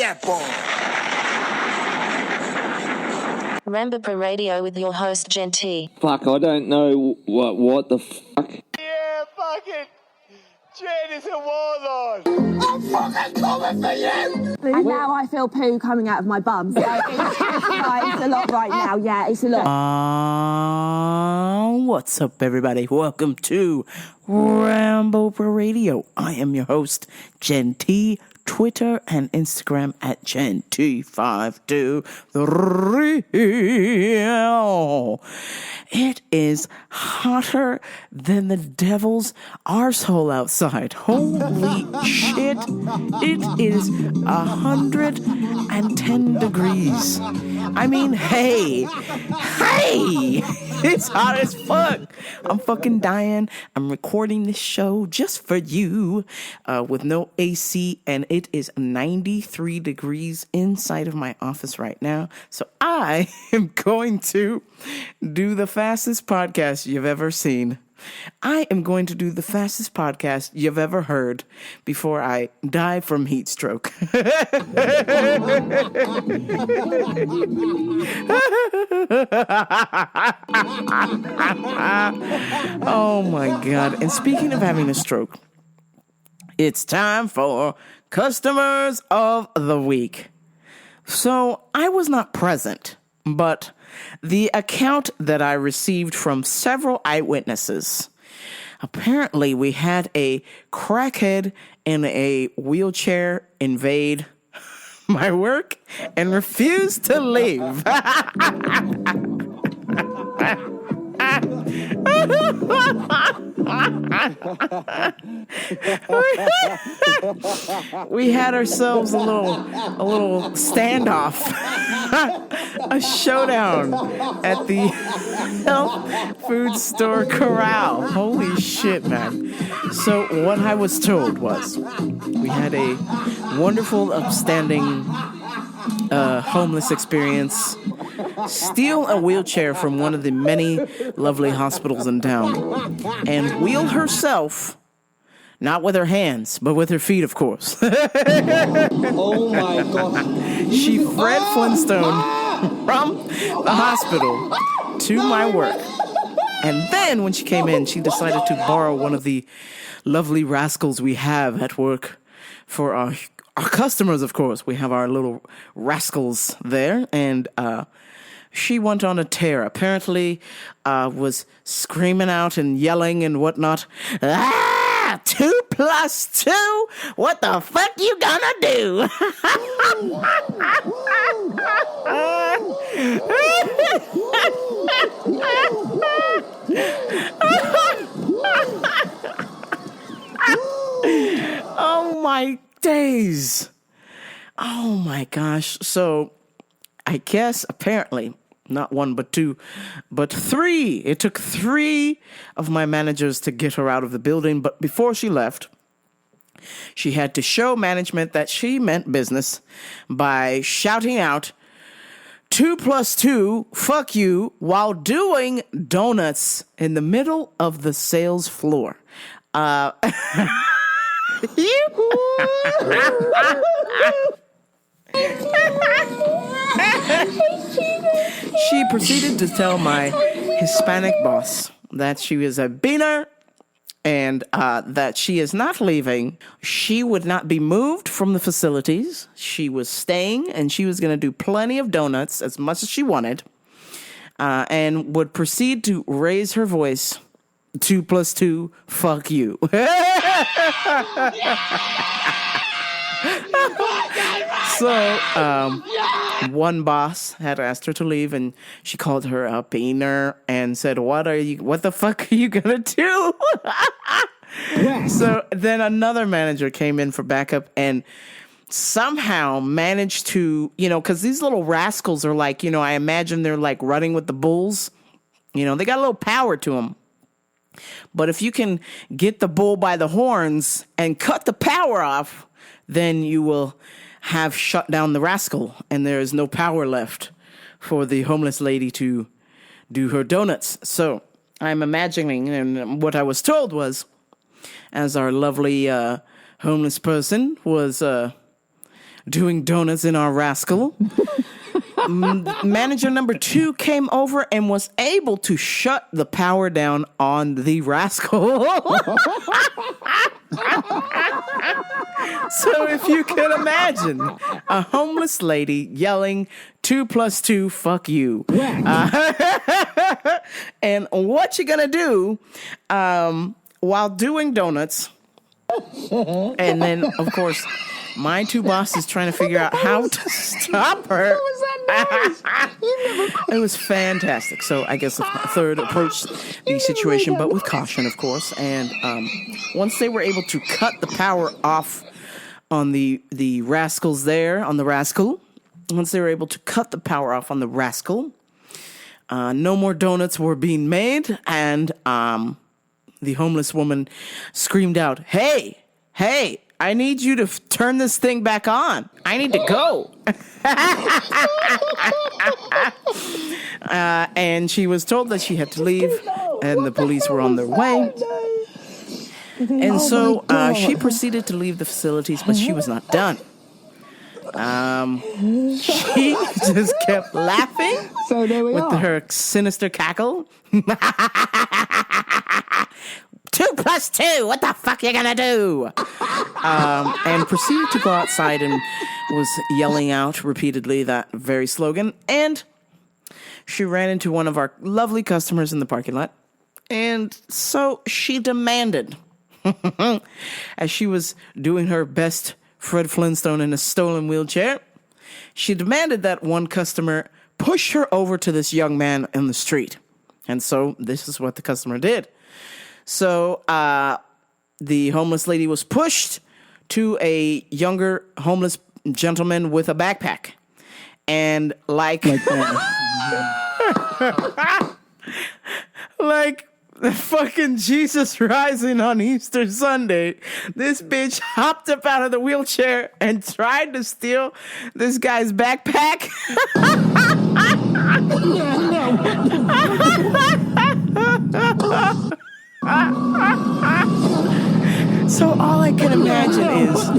that ball. Rambo Radio with your host, Gen T. Fuck, I don't know what the fuck. Yeah, fuck it. Jen is a warlord. I'm fucking coming for you. And now I feel poo coming out of my bum. So it's a lot right now. Yeah, it's a lot. What's up, everybody? Welcome to Rambo Radio. I am your host, Gen T. Twitter and Instagram at GenT523. It is hotter than the devil's arsehole outside. Holy shit. It is 110 degrees. I mean, hey, it's hot as fuck. I'm fucking dying. I'm recording this show just for you with no AC, and it is 93 degrees inside of my office right now. So I am going to do the fastest podcast you've ever seen. I am going to do the fastest podcast you've ever heard before I die from heat stroke. Oh my God. And speaking of having a stroke, it's time for Customers of the Week. So I was not present, but the account that I received from several eyewitnesses, apparently we had a crackhead in a wheelchair invade my work and refused to leave. We had ourselves a little standoff, a showdown at the health food store corral. Holy shit, man. So what I was told was we had a wonderful, upstanding homeless experience, steal a wheelchair from one of the many lovely hospitals in town, and wheel herself, not with her hands, but with her feet, of course. Oh my God. She Fred Flintstone from the hospital to my work. And then when she came in, she decided to borrow one of the lovely rascals we have at work for our customers, of course. We have our little rascals there, and she went on a tear. Apparently, was screaming out and yelling and whatnot. 2 + 2? What the fuck you gonna do? Oh my days. Oh my gosh. So I guess apparently not 1 but 2 but 3. It took 3 of my managers to get her out of the building. But before she left, she had to show management that she meant business by shouting out 2 + 2, fuck you, while doing donuts in the middle of the sales floor. She proceeded to tell my Hispanic boss that she was a beaner and that she is not leaving. She would not be moved from the facilities. She was staying, and she was going to do plenty of donuts, as much as she wanted, and would proceed to raise her voice. 2 + 2, fuck you. So, one boss had asked her to leave, and she called her a beaner and said, what the fuck are you gonna do? So then another manager came in for backup and somehow managed to, because these little rascals are like, I imagine they're like running with the bulls. They got a little power to them. But if you can get the bull by the horns and cut the power off, then you will have shut down the rascal, and there is no power left for the homeless lady to do her donuts. So I'm imagining, and what I was told was, as our lovely homeless person was doing donuts in our rascal. Manager number 2 came over and was able to shut the power down on the rascal. So if you can imagine a homeless lady yelling 2 + 2, fuck you. And what you gonna do while doing donuts? And then, of course, my 2 bosses trying to figure out how to stop her. It was fantastic. So I guess the third approached the situation, but with caution, of course. And once they were able to cut the power off on the rascals there, on the rascal, once they were able to cut the power off on the rascal, no more donuts were being made. And the homeless woman screamed out, hey, I need you to turn this thing back on. I need to go. And she was told that she had to leave, and the police were on their way. And so she proceeded to leave the facilities, but she was not done. She just kept laughing with her sinister cackle. 2 + 2, what the fuck you gonna do? And proceeded to go outside and was yelling out repeatedly that very slogan. And she ran into one of our lovely customers in the parking lot. And so she demanded, as she was doing her best Fred Flintstone in a stolen wheelchair, she demanded that one customer push her over to this young man in the street. And so this is what the customer did. So the homeless lady was pushed to a younger homeless gentleman with a backpack. And like the fucking Jesus rising on Easter Sunday, this bitch hopped up out of the wheelchair and tried to steal this guy's backpack. So all I can imagine is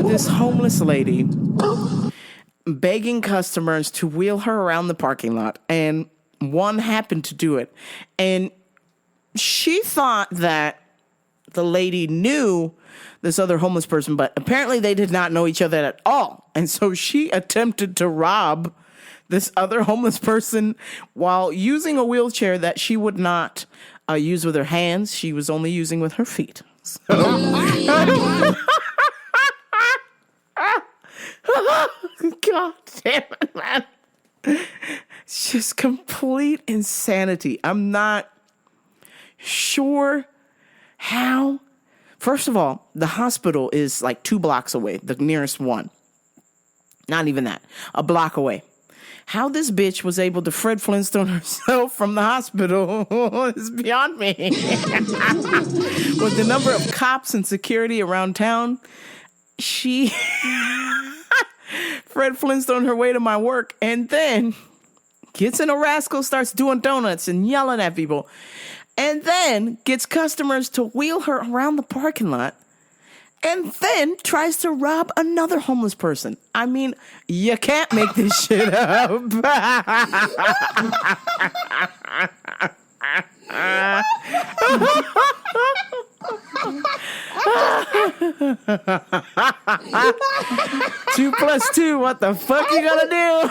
this homeless lady begging customers to wheel her around the parking lot, and one happened to do it. And she thought that the lady knew this other homeless person, but apparently they did not know each other at all. And so she attempted to rob this other homeless person while using a wheelchair that she would not use with her hands. She was only using with her feet. So, God damn it, man. It's just complete insanity. I'm not sure how. First of all, the hospital is like 2 blocks away, the nearest one. Not even that, a block away. How this bitch was able to Fred Flintstone herself from the hospital is beyond me. With the number of cops and security around town, she Fred Flintstone her way to my work, and then gets in a rascal, starts doing donuts and yelling at people, and then gets customers to wheel her around the parking lot, and then tries to rob another homeless person. I mean, you can't make this shit up. 2 + 2, what the fuck you gonna do?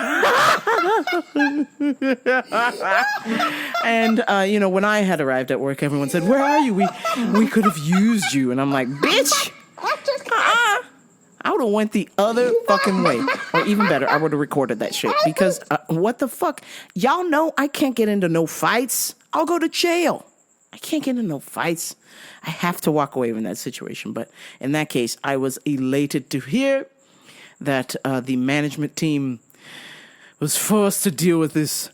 And, when I had arrived at work, everyone said, where are you? We could have used you. And I'm like, bitch, I would have went the other fucking way. Or even better, I would have recorded that shit. Because what the fuck? Y'all know I can't get into no fights. I'll go to jail. I can't get into no fights. I have to walk away from that situation. But in that case, I was elated to hear that the management team was forced to deal with this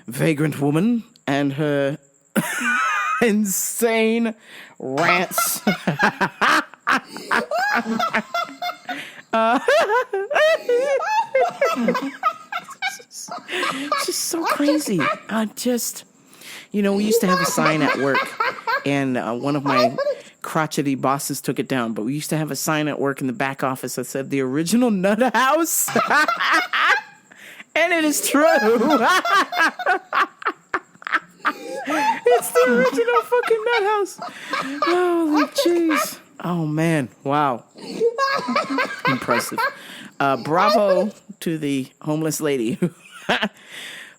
vagrant woman and her insane rants. It's just so crazy. We used to have a sign at work, and one of my crotchety bosses took it down, but we used to have a sign at work in the back office that said the original Nut House. And it is true. It's the original fucking Nut House. Holy jeez. Oh, man. Wow. Impressive. Bravo to the homeless lady.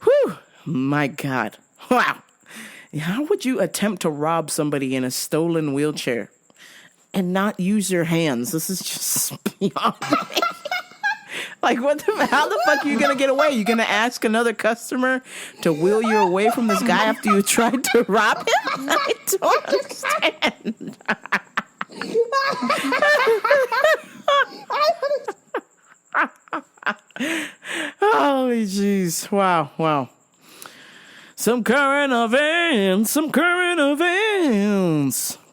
Whew. My God. Wow. How would you attempt to rob somebody in a stolen wheelchair and not use your hands? This is just beyond me. Like, how the fuck are you going to get away? You going to ask another customer to wheel you away from this guy after you tried to rob him? I don't understand. Holy jeez. Wow. Some current events.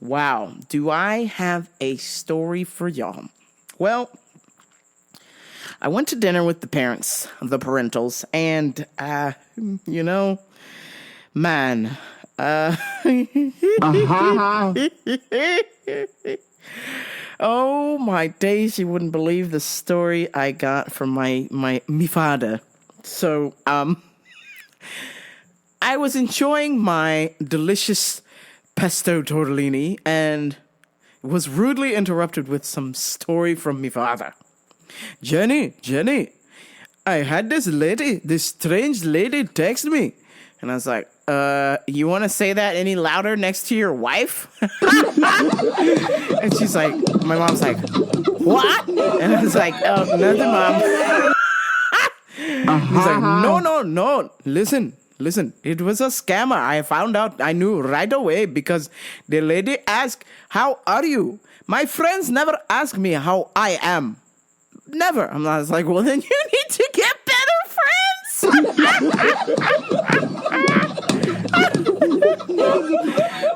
Wow. Do I have a story for y'all? Well, I went to dinner with the parentals, and, man, oh my days, you wouldn't believe the story I got from my father. So, I was enjoying my delicious pesto tortellini and was rudely interrupted with some story from my father. Jenny, I had this strange lady text me. And I was like, you want to say that any louder next to your wife? And she's like, my mom's like, what? And I was like, oh, nothing, Mom. He's like, no, listen, it was a scammer. I found out, I knew right away because the lady asked, how are you? My friends never ask me how I am. Never. I was like, well, then you need to get better friends.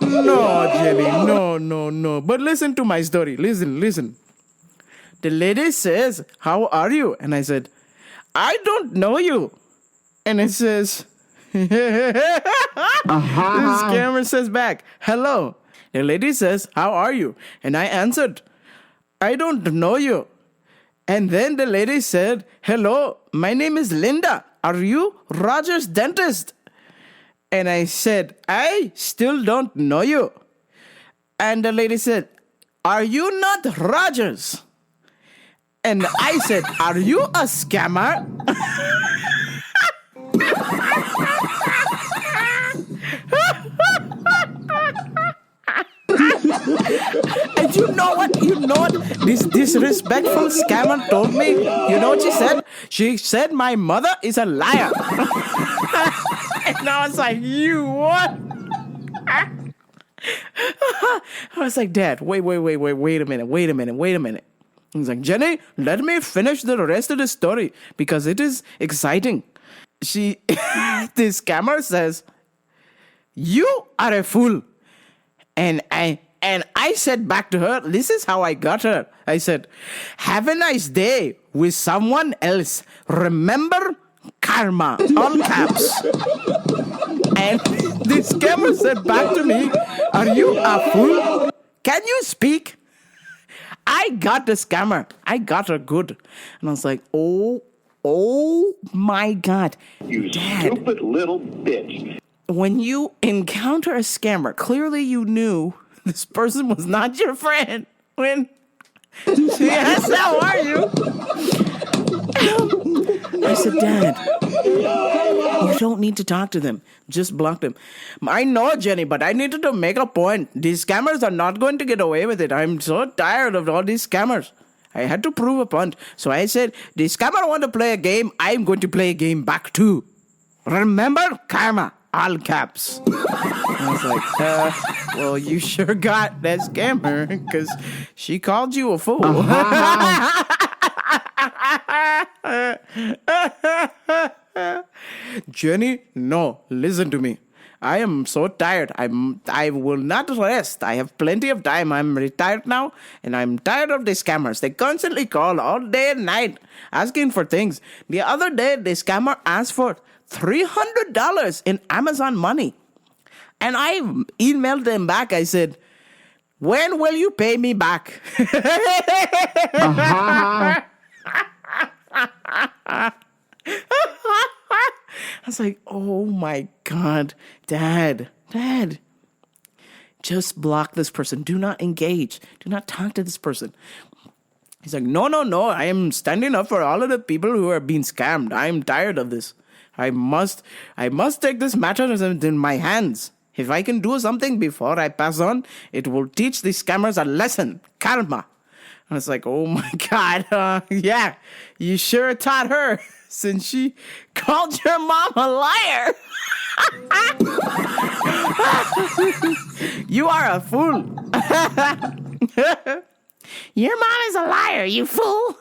No, Jenny, no. But listen to my story. Listen. The lady says, how are you? And I said, I don't know you. And it says, this camera says back, hello. The lady says, how are you? And I answered, I don't know you. And then the lady said, hello, my name is Linda. Are you Roger's dentist? And I said, I still don't know you. And the lady said, are you not Rogers? And I said, are you a scammer? And you know what? This disrespectful scammer told me. You know what she said? She said my mother is a liar. And I was like, you what? I was like, Dad, wait a minute. He's like, Jenny, let me finish the rest of the story because it is exciting. This scammer says, you are a fool. And I said back to her, this is how I got her. I said, have a nice day with someone else. Remember, karma, all caps. And this scammer said back to me, are you a fool? Can you speak? I got the scammer. I got her good. And I was like, oh my God. You Dad, stupid little bitch. when you encounter a scammer, clearly you knew this person was not your friend. When she asked, how are you? I said, Dad, you don't need to talk to them. Just block them. I know, Jenny, but I needed to make a point. These scammers are not going to get away with it. I'm so tired of all these scammers. I had to prove a point. So I said, the scammer want to play a game. I'm going to play a game back too. Remember, karma, all caps. I was like, well, you sure got that scammer because she called you a fool. Jenny, no, listen to me. I am so tired. I will not rest. I have plenty of time. I'm retired now, and I'm tired of the scammers. They constantly call all day and night asking for things. The other day, the scammer asked for $300 in Amazon money. And I emailed them back. I said, When will you pay me back? I was like, oh my God, Dad, just block this person. Do not engage. Do not talk to this person. He's like, no. I am standing up for all of the people who are being scammed. I am tired of this. I must take this matter in my hands. If I can do something before I pass on, it will teach these scammers a lesson. Karma. And it's like, oh my God. Yeah, you sure taught her since she called your mom a liar. You are a fool. Your mom is a liar, you fool.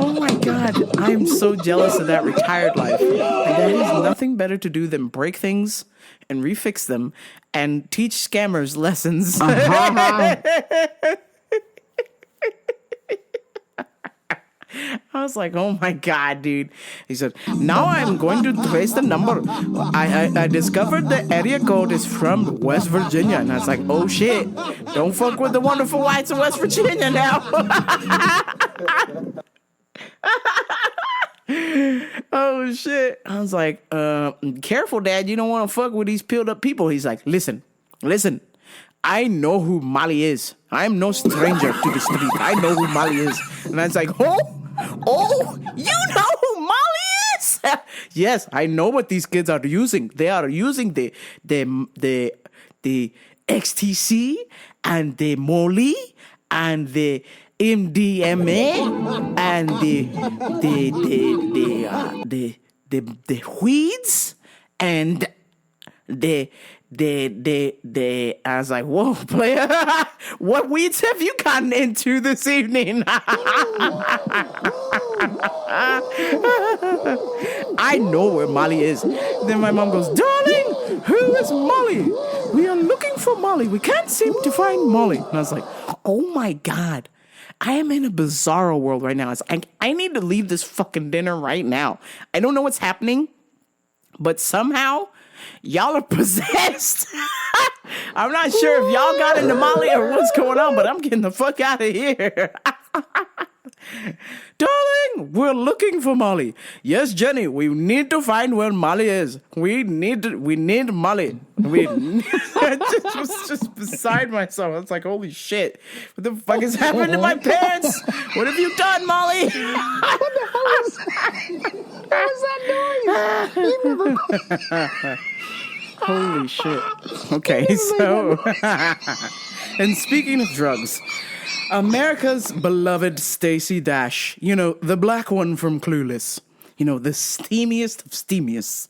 Oh my God, I'm so jealous of that retired life. And that is nothing better to do than break things and refix them and teach scammers lessons. I was like, oh my God, dude. He said, now I'm going to trace the number. I discovered the area code is from West Virginia. And I was like, oh shit, don't fuck with the wonderful whites of West Virginia now. Oh shit. I was like, careful, Dad. You don't want to fuck with these peeled up people. He's like, listen. I know who Molly is. I'm no stranger to the street. I know who Molly is. And I was like, oh, you know who Molly is? Yes, I know what these kids are using. They are using the XTC and the Molly and the MDMA and the weeds and the I was like, whoa, player, what weeds have you gotten into this evening? I know where Molly is. Then my mom goes, darling, who is Molly? We are looking for Molly. We can't seem to find Molly. And I was like, oh my God. I am in a bizarro world right now. It's like, I need to leave this fucking dinner right now. I don't know what's happening, but somehow y'all are possessed. I'm not sure if y'all got into Molly or what's going on, but I'm getting the fuck out of here. Darling, we're looking for Molly. Yes, Jenny, we need to find where Molly is. We need Molly. I was just beside myself. I was like, holy shit. What the fuck has happened to my parents? What have you done, Molly? What the hell was that noise? Holy shit. Okay, so... And speaking of drugs... America's beloved Stacey Dash, the black one from Clueless, the steamiest of steamiest,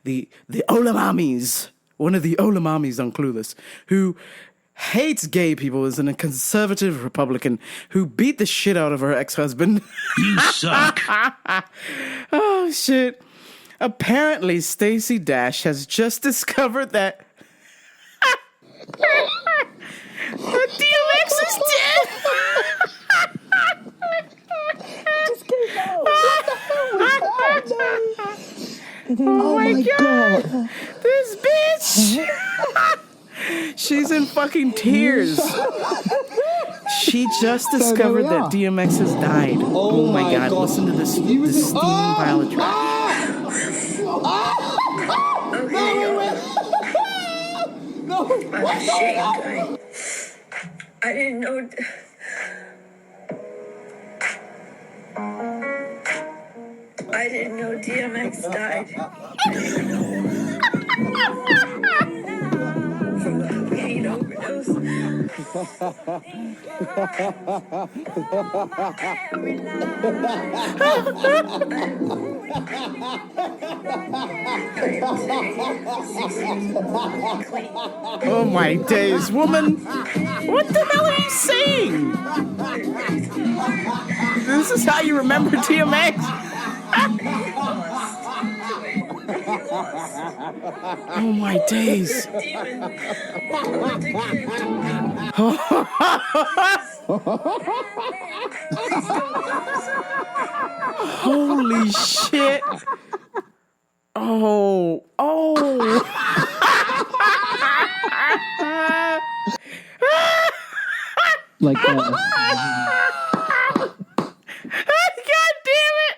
the Olamamis, one of the Olamamis on Clueless, who hates gay people, is a conservative Republican who beat the shit out of her ex-husband. You suck. Oh, shit. Apparently, Stacey Dash has just discovered that... DMX is dead. Just keep going. What the hell was that? Oh my God. This bitch. She's in fucking tears. She just discovered that DMX has died. Oh my God. Listen to this steam pile of trash. No, I'm ashamed. I didn't know. I didn't know DMX died. From a cocaine overdose. Oh my days, woman! What the hell are you saying? This is how you remember DMX? Oh my days. Holy shit. Oh. Like that. God damn it!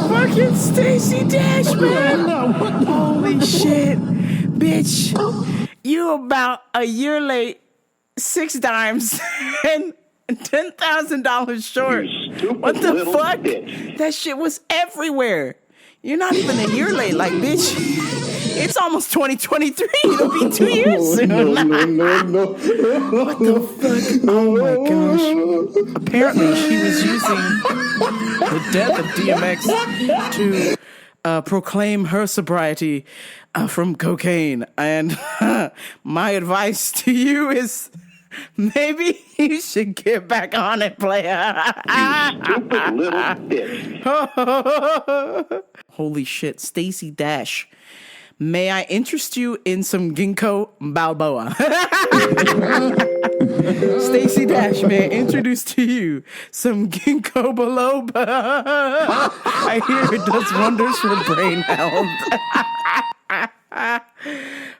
Fucking Stacey Dash, man! Holy shit, bitch! You about a year late, 6 dimes, and $10,000 short. What the fuck? Bitch. That shit was everywhere. You're not even a year late, like, bitch. It's almost 2023. It'll be 2 years soon. No. What the fuck? Oh my gosh. Apparently, she was using the death of DMX to proclaim her sobriety from cocaine. And my advice to you is maybe you should get back on it, player. Stupid little bitch. Holy shit, Stacey Dash. May I interest you in some ginkgo balboa? Stacey Dash, may I introduce to you some ginkgo biloba? I hear it does wonders for brain health.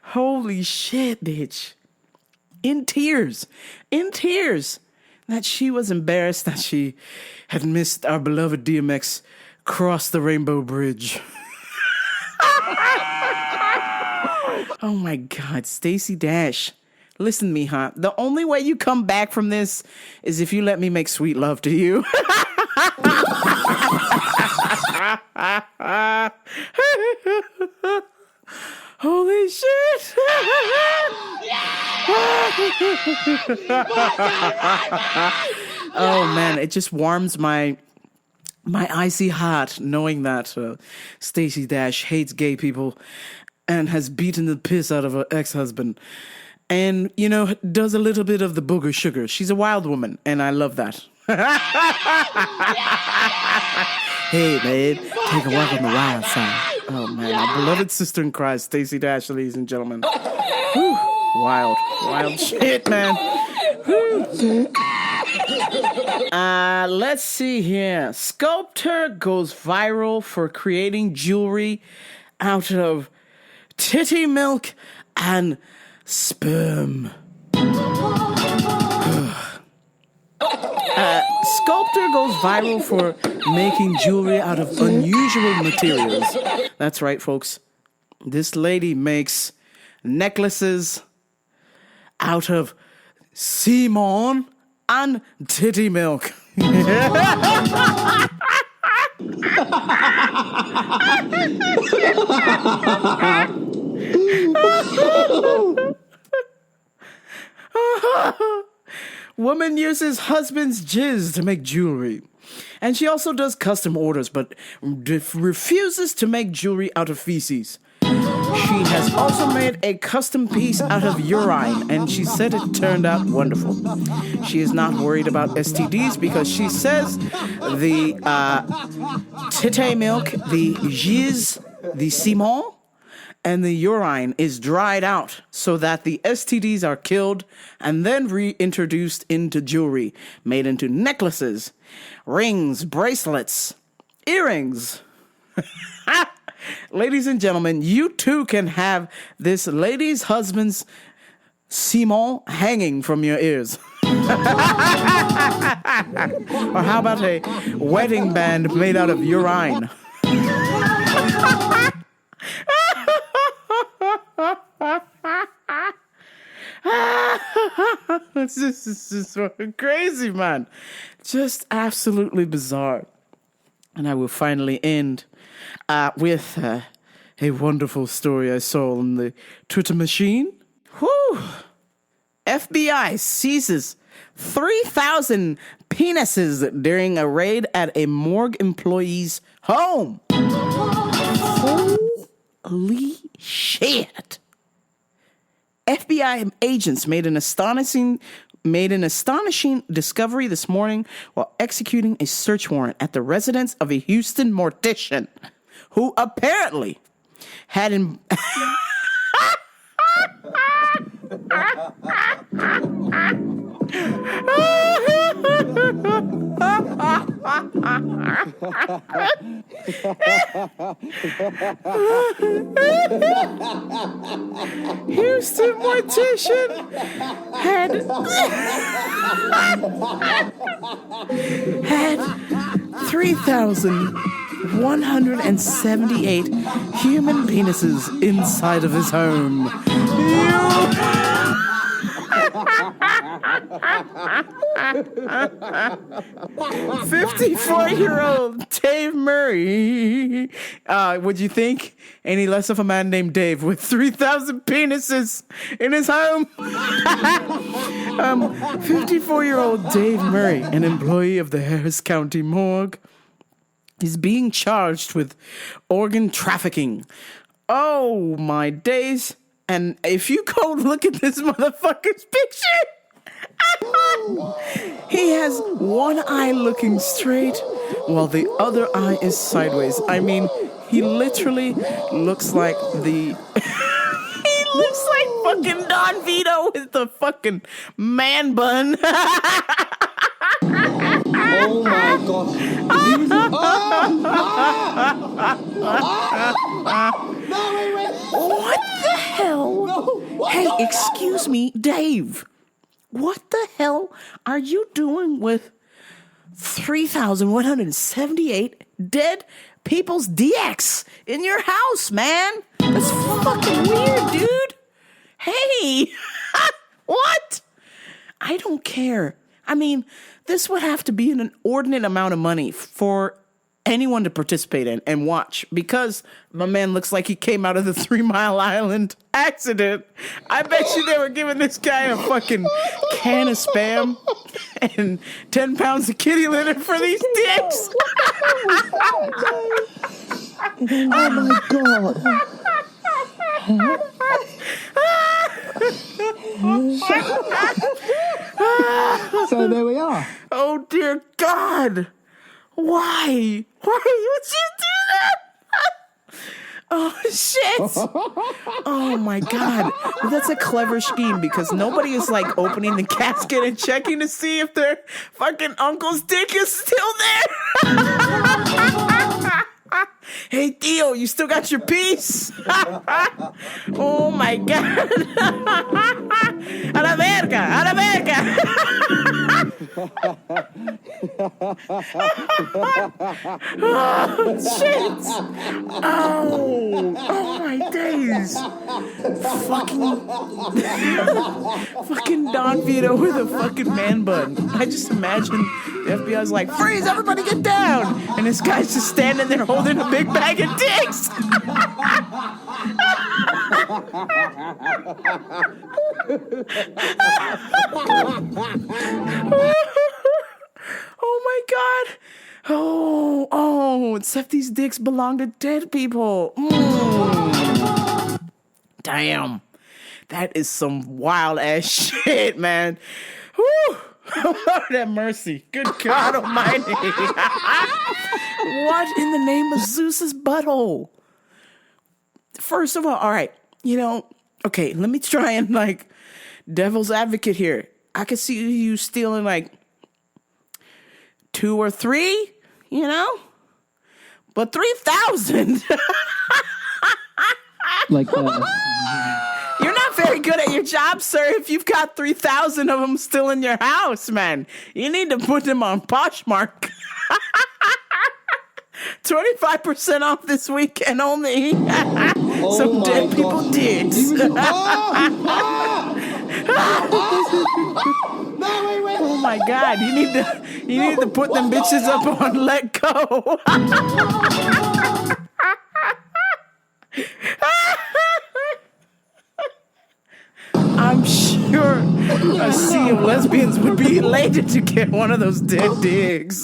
Holy shit, bitch. In tears, that she was embarrassed that she had missed our beloved DMX cross the Rainbow Bridge. Oh my God, Stacey Dash. Listen to me, huh? The only way you come back from this is if you let me make sweet love to you. Holy shit. Oh man, it just warms my icy heart knowing that Stacey Dash hates gay people and has beaten the piss out of her ex-husband. And, you know, does a little bit of the booger sugar. She's a wild woman, and I love that. Hey, babe, take a walk on the wild side. Oh, man, my beloved sister in Christ, Stacey Dash, ladies and gentlemen. Whew. Wild shit, man. Let's see here. Sculptor goes viral for creating jewelry out of titty milk and sperm. Sculptor goes viral for making jewelry out of unusual materials. That's right, folks. This lady makes necklaces out of semen and titty milk. Woman uses husband's jizz to make jewelry. And she also does custom orders, but refuses to make jewelry out of feces. She has also made a custom piece out of urine, and she said it turned out wonderful. She is not worried about STDs because she says the titty milk, the jizz, the semen, and the urine is dried out so that the STDs are killed and then reintroduced into jewelry, made into necklaces, rings, bracelets, earrings. Ladies and gentlemen, you too can have this lady's husband's semen hanging from your ears. Or how about a wedding band made out of urine? This is fucking crazy, man. Just absolutely bizarre. And I will finally end with a wonderful story I saw on the Twitter machine. Whew. FBI seizes 3,000 penises during a raid at a morgue employee's home. Holy shit. FBI agents made an astonishing discovery this morning while executing a search warrant at the residence of a Houston mortician who apparently had Houston mortician had 3,178 human penises inside of his home. 54-year-old Dave Murray. Would you think any less of a man named Dave with 3,000 penises in his home? 54-year-old Dave Murray, an employee of the Harris County Morgue, is being charged with organ trafficking. Oh, my days. And if you go look at this motherfucker's picture, he has one eye looking straight while the other eye is sideways. I mean, he literally looks like he looks like fucking Don Vito with the fucking man bun. Oh my god. No, wait. What the hell? No. Hey, excuse me, Dave. What the hell are you doing with 3,178 dead people's DX in your house, man? That's fucking weird, dude. Hey, what? I don't care. I mean, this would have to be an inordinate amount of money for anyone to participate in and watch, because my man looks like he came out of the 3 Mile Island accident. I bet you they were giving this guy a fucking can of Spam and 10 pounds of kitty litter for these dicks. Oh my god. So there we are. Oh dear God. Why? Why would you do that? Oh, shit. Oh, my God. Well, that's a clever scheme, because nobody is, like, opening the casket and checking to see if their fucking uncle's dick is still there. Hey, Theo, you still got your piece? Oh, my God. A la verga, a la verga. Oh, shit. Oh my days. Fucking Don Vito with a fucking man bun. I just imagine the FBI's like, freeze, everybody get down. And this guy's just standing there holding a big bag of dicks. Oh my God. Oh, except these dicks belong to dead people. Damn. That is some wild ass shit, man. Whew. Lord have mercy. Good God almighty. What in the name of Zeus's butthole? First of all right, okay, let me try and, like, devil's advocate here. I could see you stealing, like, 2 or 3, but 3,000. Like You're not very good at your job, sir, if you've got 3,000 of them still in your house, man. You need to put them on Poshmark. 25% off this weekend only. Some dead people dicks. Oh my God! You need to put them bitches up on Let Go. I'm sure a sea of lesbians would be elated to get one of those dead dicks.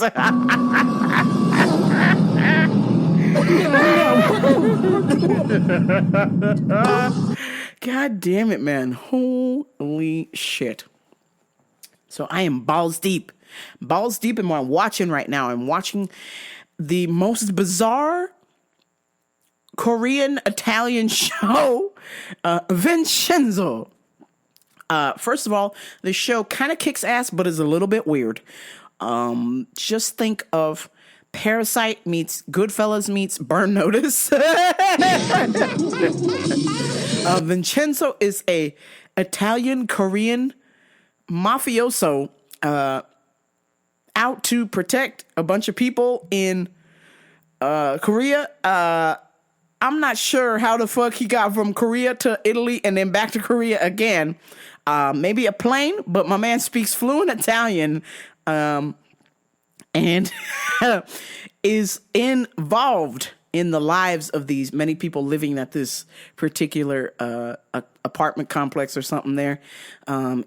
God damn it, man. Holy shit. So I am balls deep in what I'm watching right now. I'm watching the most bizarre Korean Italian show, Vincenzo. First of all, the show kind of kicks ass, but is a little bit weird. Just think of Parasite meets Goodfellas meets Burn Notice. Vincenzo is a Italian-Korean mafioso out to protect a bunch of people in Korea. I'm not sure how the fuck he got from Korea to Italy and then back to Korea again. Maybe a plane, but my man speaks fluent Italian and is involved in the lives of these many people living at this particular apartment complex or something there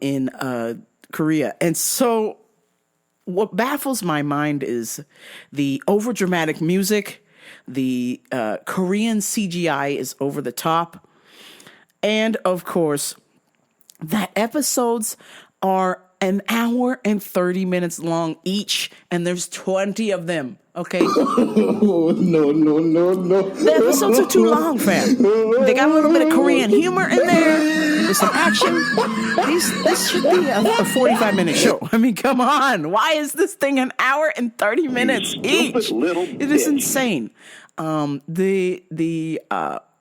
in Korea. And so what baffles my mind is the overdramatic music. The Korean CGI is over the top. And, of course, that episodes are an hour and 30 minutes long each, and there's 20 of them, okay? Oh, no. The episodes are too long, fam. They got a little bit of Korean humor in there with some action. This should be a 45-minute show. I mean, come on. Why is this thing an hour and 30 minutes each? It is insane. The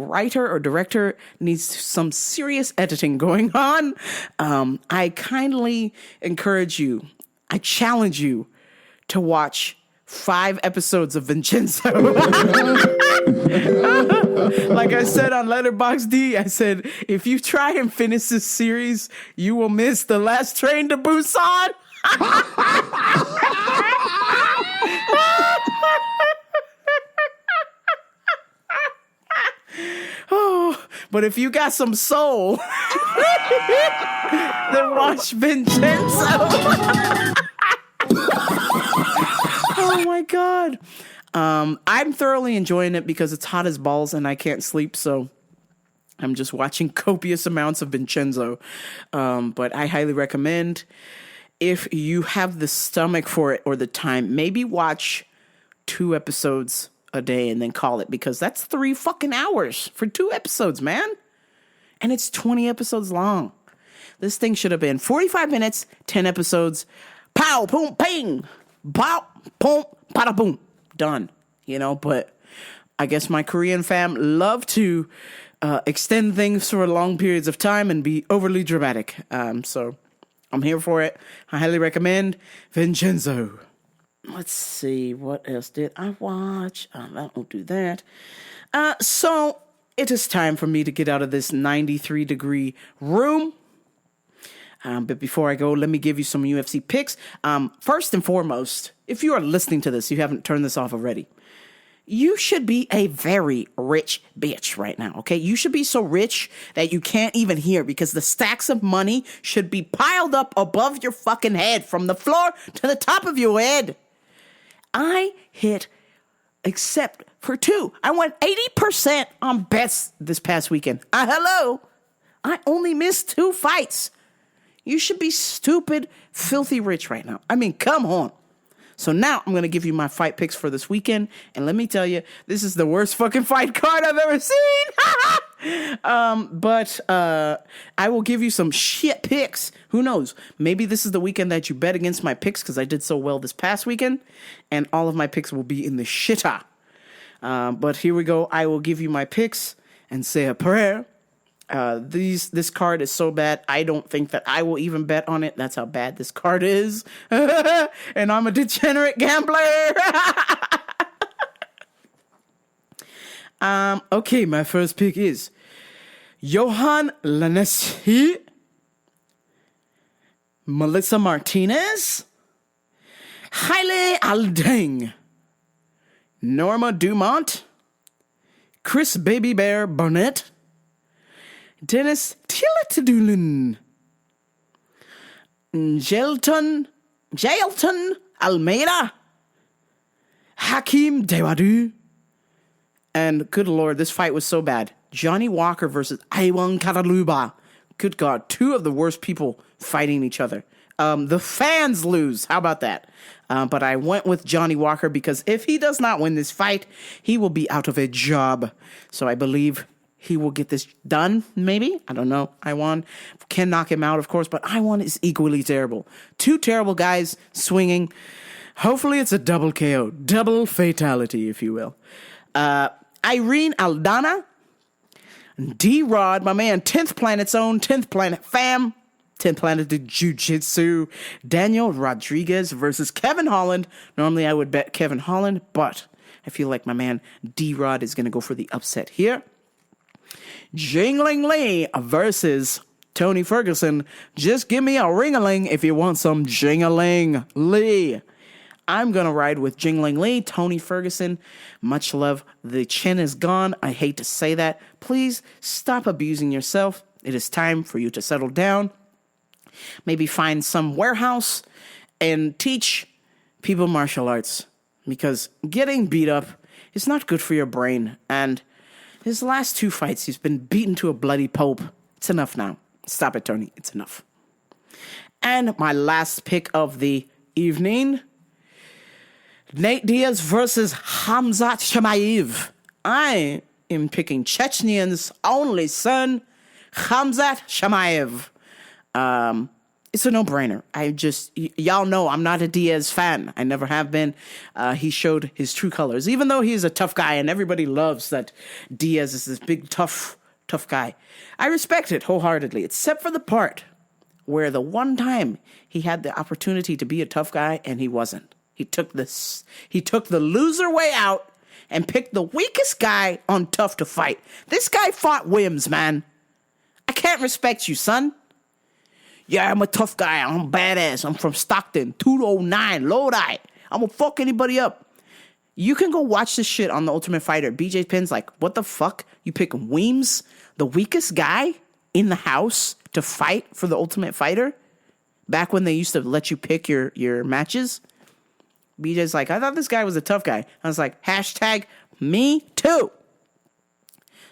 writer or director needs some serious editing going on. I kindly encourage you, I challenge you to watch 5 episodes of Vincenzo. Like I said on Letterboxd, I said, if you try and finish this series, you will miss the last train to Busan. Oh, but if you got some soul, then watch Vincenzo. Oh my God. I'm thoroughly enjoying it because it's hot as balls and I can't sleep, so I'm just watching copious amounts of Vincenzo. But I highly recommend, if you have the stomach for it or the time, maybe watch 2 episodes a day and then call it, because that's 3 fucking hours for 2 episodes, man. And it's 20 episodes long. This thing should have been 45 minutes, 10 episodes. Pow, boom, ping. Pow, boom, pada, boom. Done. You know, but I guess my Korean fam love to extend things for long periods of time and be overly dramatic. So I'm here for it. I highly recommend Vincenzo. Let's see, what else did I watch? I won't do that. So it is time for me to get out of this 93-degree room. But before I go, let me give you some UFC picks. First and foremost, if you are listening to this, you haven't turned this off already, you should be a very rich bitch right now, okay? You should be so rich that you can't even hear, because the stacks of money should be piled up above your fucking head from the floor to the top of your head. I hit, except for 2. I went 80% on bets this past weekend. Hello. I only missed 2 fights. You should be stupid, filthy rich right now. I mean, come on. So now I'm going to give you my fight picks for this weekend. And let me tell you, this is the worst fucking fight card I've ever seen. But I will give you some shit picks. Who knows? Maybe this is the weekend that you bet against my picks, because I did so well this past weekend. And all of my picks will be in the shitter. But here we go. I will give you my picks and say a prayer. This card is so bad, I don't think that I will even bet on it. That's how bad this card is. And I'm a degenerate gambler. Okay, my first pick is Johan Lanessi, Melissa Martinez, Haile Aldeng, Norma Dumont, Chris Baby Bear Barnett, Dennis Tillotudulin, Jailton Almeida, Hakeem Dawodu, and good Lord, this fight was so bad. Johnny Walker versus Iwan Karaluba. Good God, 2 of the worst people fighting each other. The fans lose. How about that? But I went with Johnny Walker because if he does not win this fight, he will be out of a job. So I believe he will get this done, maybe. I don't know. Iwan can knock him out, of course, but Iwan is equally terrible. Two terrible guys swinging. Hopefully it's a double KO. Double fatality, if you will. Irene Aldana. D-Rod, my man, 10th Planet Zone, 10th Planet Fam. 10th Planet Jiu-Jitsu. Daniel Rodriguez versus Kevin Holland. Normally I would bet Kevin Holland, but I feel like my man D-Rod is going to go for the upset here. Jingling Lee versus Tony Ferguson. Just give me a ring-a-ling if you want some jingling Lee. I'm going to ride with Jingling Lee. Tony Ferguson, much love. The chin is gone. I hate to say that. Please stop abusing yourself. It is time for you to settle down. Maybe find some warehouse and teach people martial arts. Because getting beat up is not good for your brain. And his last two fights, he's been beaten to a bloody pulp. It's enough now. Stop it, Tony. It's enough. And my last pick of the evening, Nate Diaz versus Khamzat Chimaev. I am picking Chechnyan's only son, Khamzat Chimaev. It's a no-brainer. Y'all know I'm not a Diaz fan. I never have been. He showed his true colors, even though he's a tough guy and everybody loves that Diaz is this big, tough guy. I respect it wholeheartedly, except for the part where the one time he had the opportunity to be a tough guy and he wasn't. He took the loser way out and picked the weakest guy on tough to fight. This guy fought Wims, man. I can't respect you, son. Yeah, I'm a tough guy. I'm badass. I'm from Stockton, 209, Lodi. I'm gonna fuck anybody up. You can go watch this shit on The Ultimate Fighter. BJ Penn's like, what the fuck? You pick Weems, the weakest guy in the house, to fight for The Ultimate Fighter? Back when they used to let you pick your matches? BJ's like, I thought this guy was a tough guy. I was like, hashtag me too.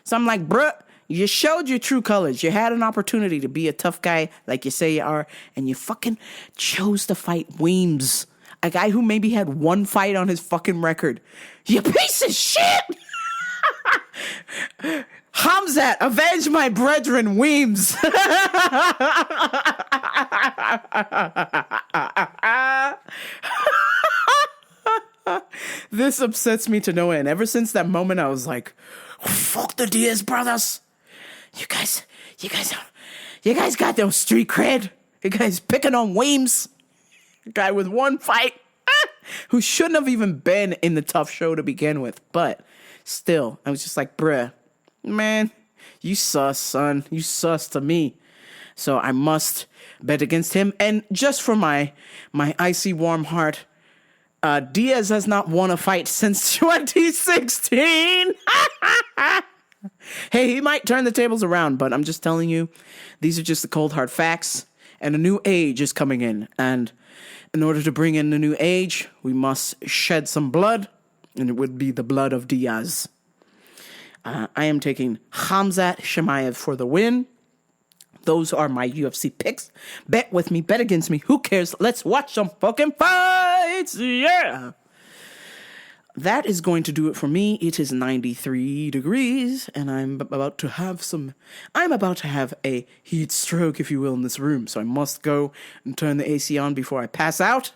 So I'm like, bruh, you showed your true colors. You had an opportunity to be a tough guy like you say you are, and you fucking chose to fight Weems, a guy who maybe had one fight on his fucking record. You piece of shit! Khamzat, avenge my brethren, Weems. This upsets me to no end. Ever since that moment, I was like, fuck the Diaz brothers. You guys got those street cred. You guys picking on Weems. A guy with one fight. Who shouldn't have even been in the tough show to begin with. But still, I was just like, bruh, man, you sus, son. You sus to me. So I must bet against him. And just for my icy warm heart, Diaz has not won a fight since 2016. Hey, he might turn the tables around, but I'm just telling you, these are just the cold hard facts, and a new age is coming in. And in order to bring in the new age, we must shed some blood, and it would be the blood of Diaz. I am taking Khamzat Chimaev for the win. Those are my UFC picks. Bet with me, bet against me. Who cares? Let's watch some fucking fights. Yeah. That is going to do it for me. It is 93 degrees, and I'm about to have a heat stroke, if you will, in this room. So I must go and turn the AC on before I pass out.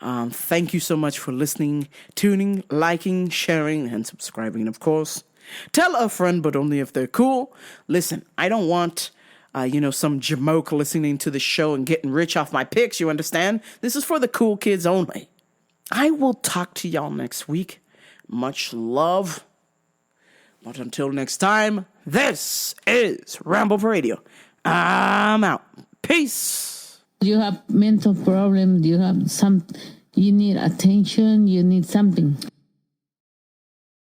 Thank you so much for listening, tuning, liking, sharing, and subscribing, of course. Tell a friend, but only if they're cool. Listen, I don't want, some jamoke listening to the show and getting rich off my picks, you understand? This is for the cool kids only. I will talk to y'all next week. Much love. But until next time, this is Ramble Radio. I'm out. Peace. You have mental problems, you need attention, you need something.